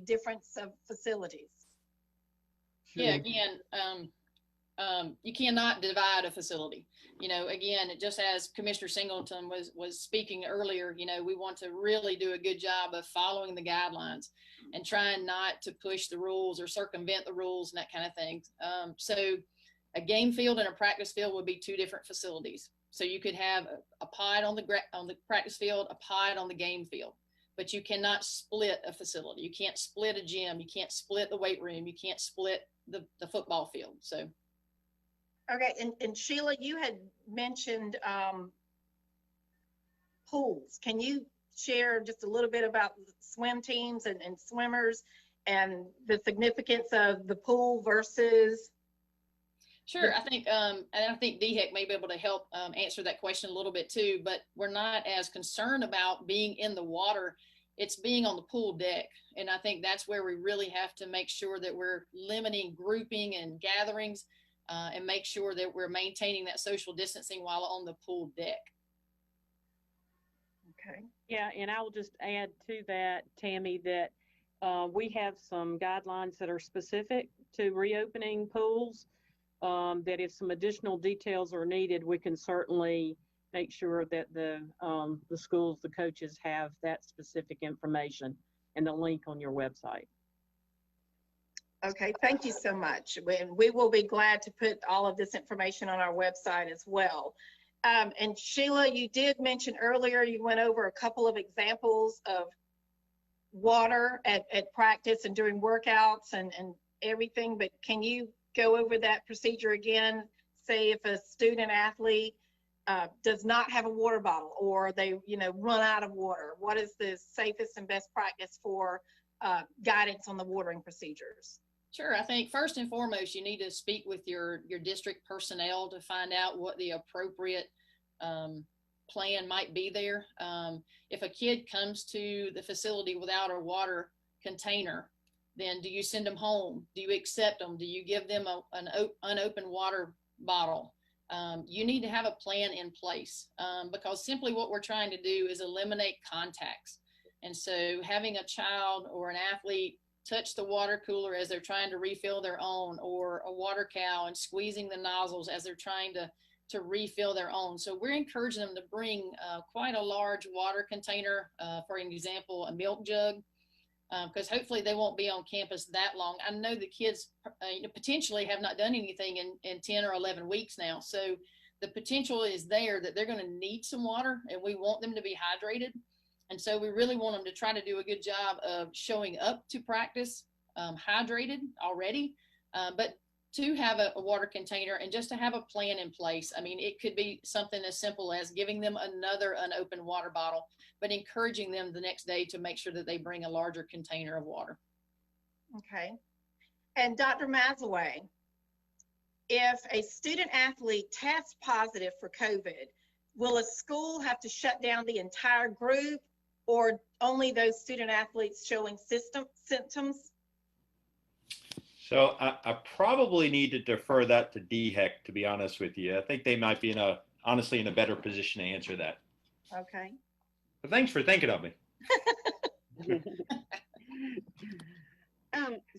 difference of facilities? Yeah, again, you cannot divide a facility. You know, again, just as Commissioner Singleton was speaking earlier, you know, we want to really do a good job of following the guidelines and trying not to push the rules or circumvent the rules and that kind of thing. So a game field and a practice field would be two different facilities. So you could have a pod on the practice field, a pod on the game field, but you cannot split a facility. You can't split a gym. You can't split the weight room. You can't split the football field. So. Okay, and Sheila, you had mentioned pools. Can you share just a little bit about swim teams and swimmers and the significance of the pool versus? Sure, I think, and I think DHEC may be able to help answer that question a little bit too, but we're not as concerned about being in the water. It's being on the pool deck. And I think that's where we really have to make sure that we're limiting grouping and gatherings and make sure that we're maintaining that social distancing while on the pool deck. Okay. Yeah, and I will just add to that, Tammy, that we have some guidelines that are specific to reopening pools, that if some additional details are needed, we can certainly make sure that the schools, the coaches have that specific information and the link on your website. Okay, thank you so much. We will be glad to put all of this information on our website as well. And Sheila, you did mention earlier, you went over a couple of examples of water at practice and during workouts and everything, but can you go over that procedure again? Say if a student athlete does not have a water bottle or they, you know, run out of water, what is the safest and best practice for guidance on the watering procedures? Sure. I think first and foremost, you need to speak with your district personnel to find out what the appropriate plan might be there. If a kid comes to the facility without a water container, then do you send them home? Do you accept them? Do you give them an unopened water bottle? You need to have a plan in place because simply what we're trying to do is eliminate contacts. And so having a child or an athlete touch the water cooler as they're trying to refill their own, or a water cow and squeezing the nozzles as they're trying to refill their own. So we're encouraging them to bring quite a large water container, for an example, a milk jug, because hopefully they won't be on campus that long. I know the kids potentially have not done anything in 10 or 11 weeks now. So the potential is there that they're going to need some water, and we want them to be hydrated. And so we really want them to try to do a good job of showing up to practice hydrated already, but to have a water container and just to have a plan in place. I mean, it could be something as simple as giving them another unopened water bottle, but encouraging them the next day to make sure that they bring a larger container of water. Okay. And Dr. Mazaway, if a student athlete tests positive for COVID, will a school have to shut down the entire group, or only those student athletes showing symptoms? So I probably need to defer that to DHEC, to be honest with you. I think they might be honestly in a better position to answer that. Okay. But thanks for thinking of me.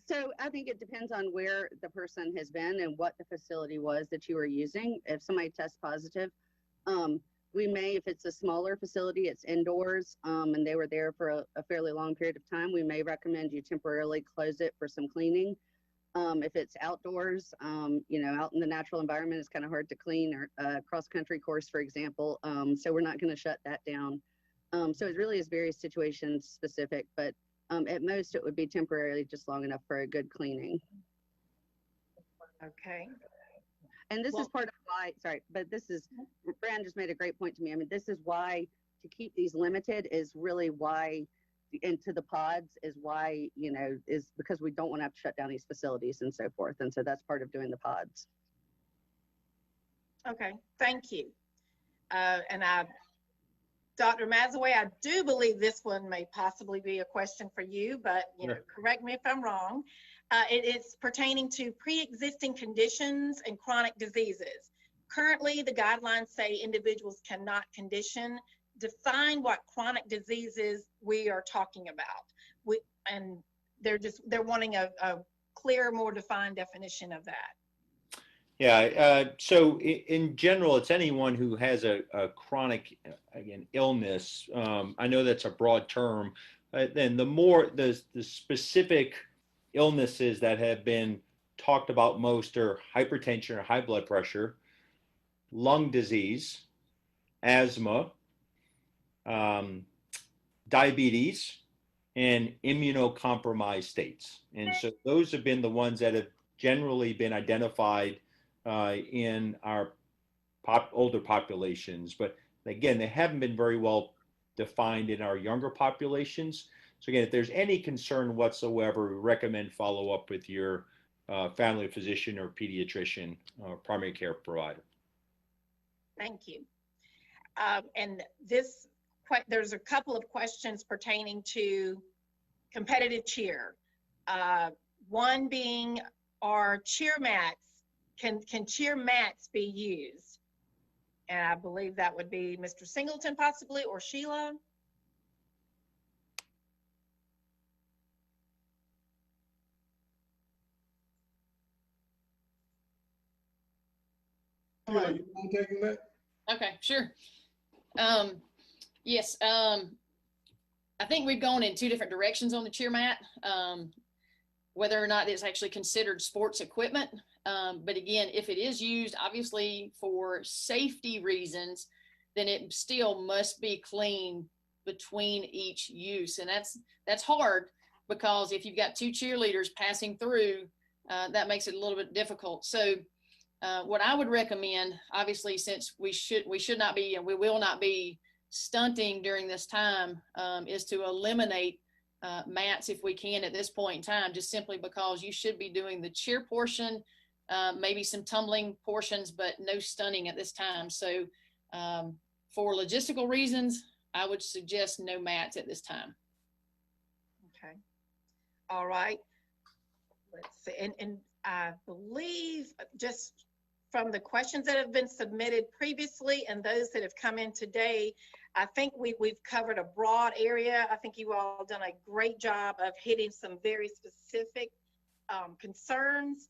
So I think it depends on where the person has been and what the facility was that you were using. If somebody tests positive, we may, if it's a smaller facility, it's indoors, and they were there for a fairly long period of time, we may recommend you temporarily close it for some cleaning. If it's outdoors, you know, out in the natural environment, it's kind of hard to clean, or cross-country course, for example. So we're not going to shut that down. So it really is very situation specific, but at most it would be temporarily, just long enough for a good cleaning. Okay. And this is part of why, sorry, but this is, Brand just made a great point to me. I mean, this is why to keep these limited is really why, into the pods is why, you know, is because we don't want to have to shut down these facilities and so forth. And so that's part of doing the pods. Okay, thank you. Dr. Mazaway, I do believe this one may possibly be a question for you, but you know, correct me if I'm wrong. It is pertaining to pre-existing conditions and chronic diseases. Currently, the guidelines say individuals cannot condition. Define what chronic diseases we are talking about. And they're wanting a clear, more defined definition of that. Yeah, so in general, it's anyone who has a chronic, again, illness. I know that's a broad term. Then the specific illnesses that have been talked about most are hypertension or high blood pressure, lung disease, asthma, diabetes, and immunocompromised states. And so those have been the ones that have generally been identified in our older populations. But again, they haven't been very well defined in our younger populations. So again, if there's any concern whatsoever, we recommend follow up with your family physician or pediatrician or primary care provider. Thank you. And there's a couple of questions pertaining to competitive cheer. One being, are cheer mats, can cheer mats be used? And I believe that would be Mr. Singleton possibly, or Sheila. Sheila, you mind taking that? Okay, sure. Yes, I think we've gone in two different directions on the cheer mat, whether or not it's actually considered sports equipment. But again, if it is used, obviously for safety reasons, then it still must be clean between each use. And that's hard, because if you've got two cheerleaders passing through, that makes it a little bit difficult. So what I would recommend, obviously, since we should not be, and we will not be stunting during this time, is to eliminate mats if we can at this point in time, just simply because you should be doing the cheer portion, maybe some tumbling portions, but no stunning at this time. So for logistical reasons, I would suggest no mats at this time. Okay. All right. Let's see. And I believe, just from the questions that have been submitted previously and those that have come in today, I think we've covered a broad area. I think you all done a great job of hitting some very specific concerns.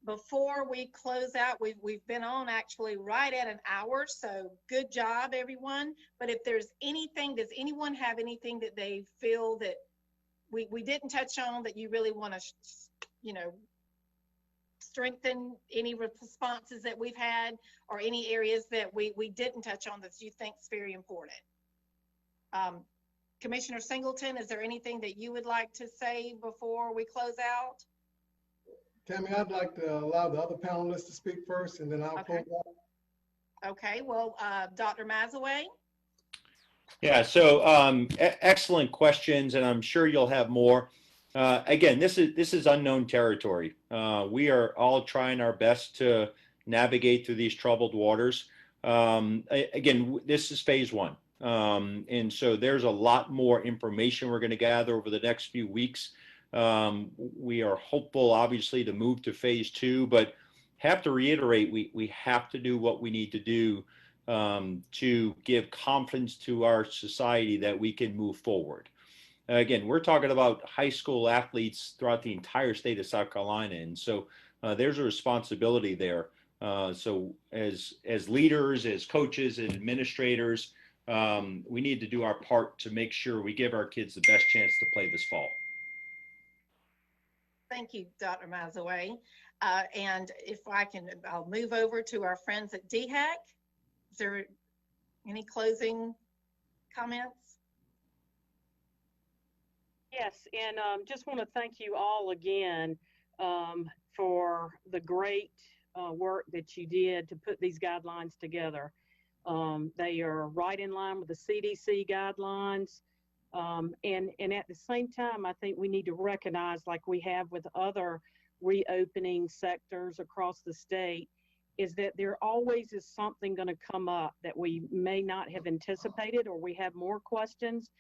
Before we close out, we've been on actually right at an hour, so good job, everyone. But if there's anything, does anyone have anything that they feel that we didn't touch on that you really want to, strengthen, any responses that we've had, or any areas that we didn't touch on that you think is very important? Commissioner Singleton, is there anything that you would like to say before we close out? Tammy, I'd like to allow the other panelists to speak first, and then I'll close out. Okay, well, Dr. Mazaway? Yeah, so excellent questions, and I'm sure you'll have more. Again, this is unknown territory. We are all trying our best to navigate through these troubled waters. Again, this is phase one. And so there's a lot more information we're going to gather over the next few weeks. We are hopeful, obviously, to move to phase two, but have to reiterate, we have to do what we need to do to give confidence to our society that we can move forward. Again, we're talking about high school athletes throughout the entire state of South Carolina, and so there's a responsibility there. So as leaders, as coaches and administrators, we need to do our part to make sure we give our kids the best chance to play this fall. Thank you, Dr. Mazaway. And if I can, I'll move over to our friends at DHEC. Is there any closing comments? Yes, and just want to thank you all again for the great work that you did to put these guidelines together. They are right in line with the CDC guidelines. And at the same time, I think we need to recognize, like we have with other reopening sectors across the state, is that there always is something going to come up that we may not have anticipated, or we have more questions.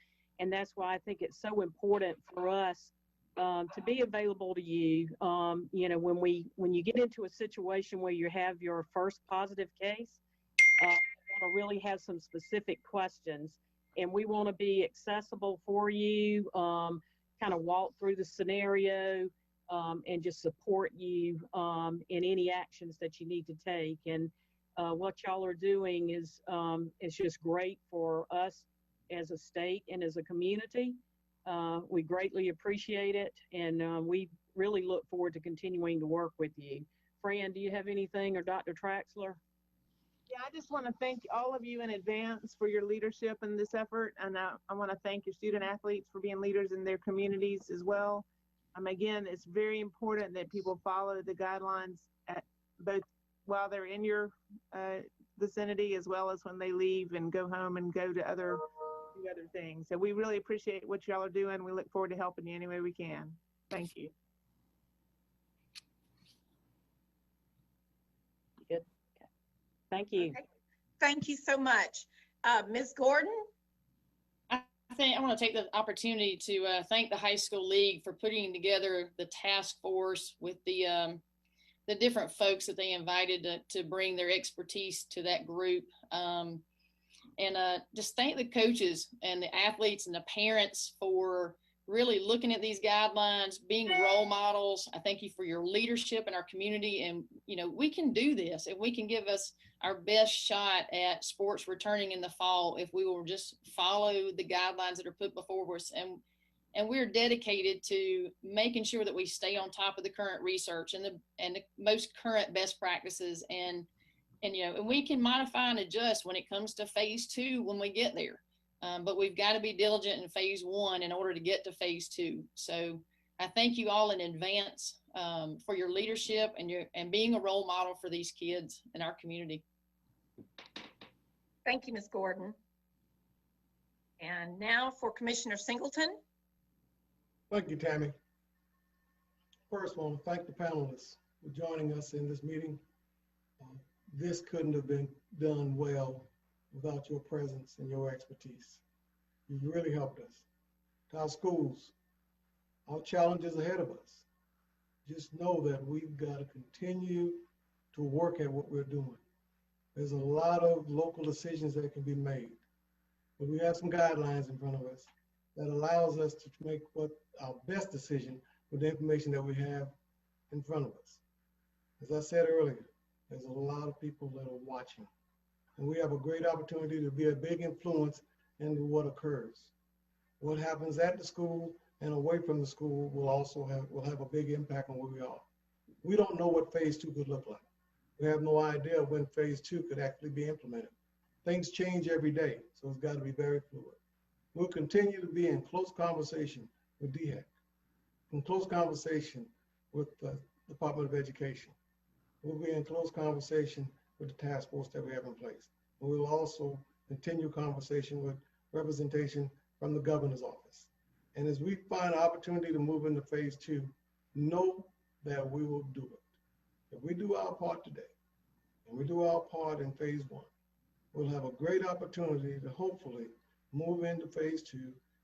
And that's why I think it's so important for us to be available to you. When you get into a situation where you have your first positive case, you want to really have some specific questions, and we want to be accessible for you. kind of walk through the scenario and just support you in any actions that you need to take. And what y'all are doing is just great for us as a state and as a community. We greatly appreciate it, and we really look forward to continuing to work with you. Fran, do you have anything, or Dr. Traxler? Yeah, I just want to thank all of you in advance for your leadership in this effort. And I want to thank your student athletes for being leaders in their communities as well. Again, it's very important that people follow the guidelines at both while they're in your vicinity, as well as when they leave and go home and go to do other things. So we really appreciate what y'all are doing. We look forward to helping you any way we can. Thank you. Good. Okay. Thank you. Okay. Thank you so much. Ms. Gordon? I want to take the opportunity to thank the high school league for putting together the task force with the different folks that they invited to bring their expertise to that group. And just thank the coaches and the athletes and the parents for really looking at these guidelines, being role models. I thank you for your leadership in our community. And, you know, we can do this, and we can give us our best shot at sports returning in the fall if we will just follow the guidelines that are put before us. And we're dedicated to making sure that we stay on top of the current research and the most current best practices. And you know, and we can modify and adjust when it comes to phase 2 when we get there. But we've got to be diligent in phase 1 in order to get to phase 2. So I thank you all in advance for your leadership and being a role model for these kids in our community. Thank you, Ms. Gordon. And now for Commissioner Singleton. Thank you, Tammy. First, I want to thank the panelists for joining us in this meeting. This couldn't have been done well without your presence and your expertise. You've really helped us. To our schools, our challenges ahead of us. Just know that we've got to continue to work at what we're doing. There's a lot of local decisions that can be made, but we have some guidelines in front of us that allows us to make what our best decision with the information that we have in front of us. As I said earlier, there's a lot of people that are watching, and we have a great opportunity to be a big influence into what occurs. What happens at the school and away from the school will have a big impact on where we are. We don't know what phase 2 could look like. We have no idea when phase 2 could actually be implemented. Things change every day, so it's got to be very fluid. We'll continue to be in close conversation with DHEC, in close conversation with the Department of Education. We'll be in close conversation with the task force that we have in place. And we'll also continue conversation with representation from the governor's office. And as we find an opportunity to move into phase 2, know that we will do it. If we do our part today, and we do our part in phase 1, we'll have a great opportunity to hopefully move into phase 2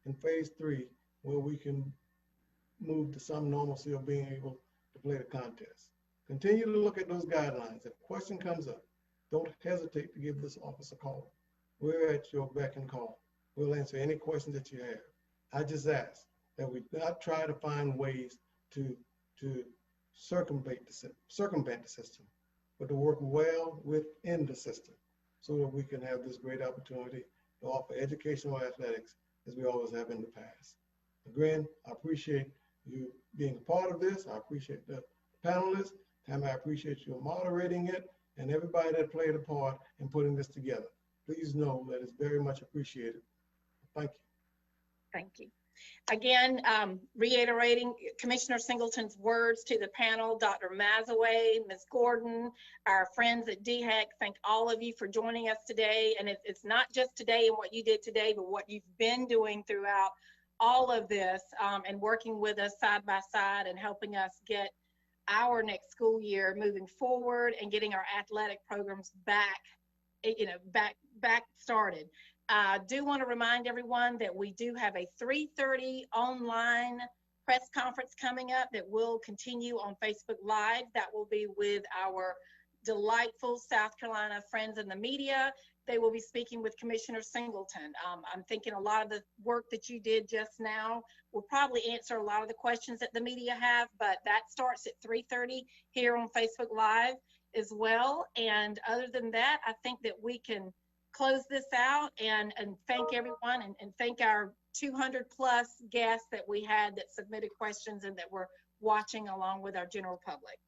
and phase 3, where we can move to some normalcy of being able to play the contest. Continue to look at those guidelines. If a question comes up, don't hesitate to give this office a call. We're at your beck and call. We'll answer any questions that you have. I just ask that we not try to find ways to circumvent the system, but to work well within the system so that we can have this great opportunity to offer educational athletics as we always have in the past. Again, I appreciate you being a part of this. I appreciate the panelists. Tammy, I appreciate you moderating it, and everybody that played a part in putting this together. Please know that it's very much appreciated. Thank you. Thank you. Again, reiterating Commissioner Singleton's words to the panel, Dr. Mazaway, Ms. Gordon, our friends at DHEC, thank all of you for joining us today. And it's not just today and what you did today, but what you've been doing throughout all of this and working with us side by side and helping us get our next school year moving forward and getting our athletic programs back started. I do want to remind everyone that we do have a 3:30 online press conference coming up that will continue on Facebook Live. That will be with our delightful South Carolina friends in the media. They will be speaking with Commissioner Singleton. I'm thinking a lot of the work that you did just now will probably answer a lot of the questions that the media have, but that starts at 3:30 here on Facebook Live as well. And other than that, I think that we can close this out and thank everyone and thank our 200 plus guests that we had that submitted questions and that were watching along with our general public.